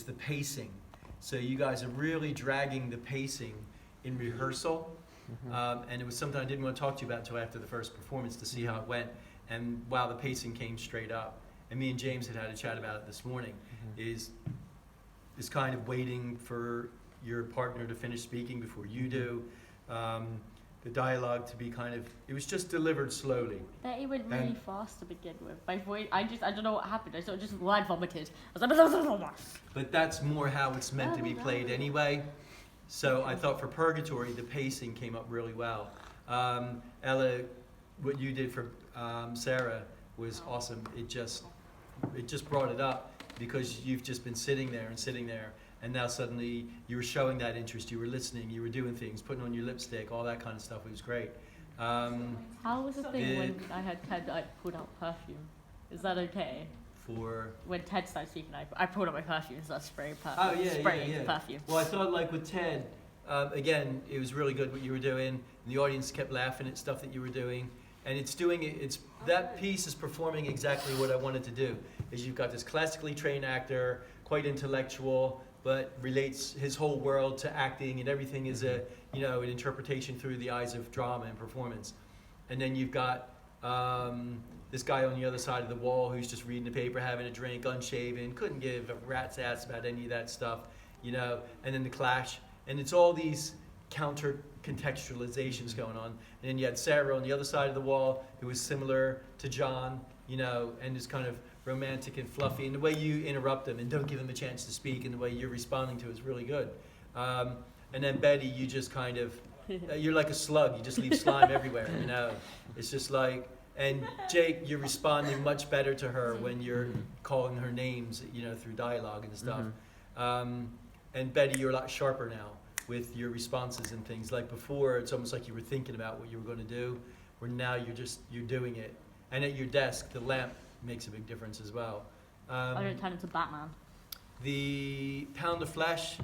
is the pacing. So you guys are really dragging the pacing in rehearsal. And it was something I didn't want to talk to you about until after the first performance to see how it went. And wow, the pacing came straight up. And me and James had a chat about it this morning. Is kind of waiting for your partner to finish speaking before you do. The dialogue to be kind of, it was just delivered slowly. It went really fast to begin with. My voice, I don't know what happened. I sort of just word vomited. I was like, But that's more how it's meant to be played anyway. So I thought for Purgatory, the pacing came up really well. Ella, what you did for Sarah was awesome. It just brought it up because you've just been sitting there, and now suddenly you were showing that interest. You were listening. You were doing things, putting on your lipstick, all that kind of stuff. It was great. how was the thing when I had Ted? I pulled out perfume. Is that okay? When Ted started speaking, I pulled out my perfume and started spraying perfume. Oh yeah. Perfume. Well, I thought like with Ted, again, it was really good what you were doing. And the audience kept laughing at stuff that you were doing, and that piece is performing exactly what I wanted to do. Is you've got this classically trained actor, quite intellectual, but relates his whole world to acting, and everything is an interpretation through the eyes of drama and performance. And then you've got this guy on the other side of the wall who's just reading the paper, having a drink, unshaven, couldn't give a rat's ass about any of that stuff, and then the clash. And it's all these counter contextualizations going on. And then you had Sarah on the other side of the wall who was similar to John, and is kind of romantic and fluffy. And the way you interrupt them and don't give them a chance to speak, and the way you're responding to it is really good. And then Betty, you just kind of, you're like a slug. You just leave slime everywhere, It's just like, and Jake, you're responding much better to her when you're calling her names, through dialogue and stuff. And Betty, you're a lot sharper now with your responses and things. Like before, it's almost like you were thinking about what you were going to do, where now you're doing it. And at your desk, the lamp makes a big difference as well. I don't turn into Batman. The Pound of Flesh,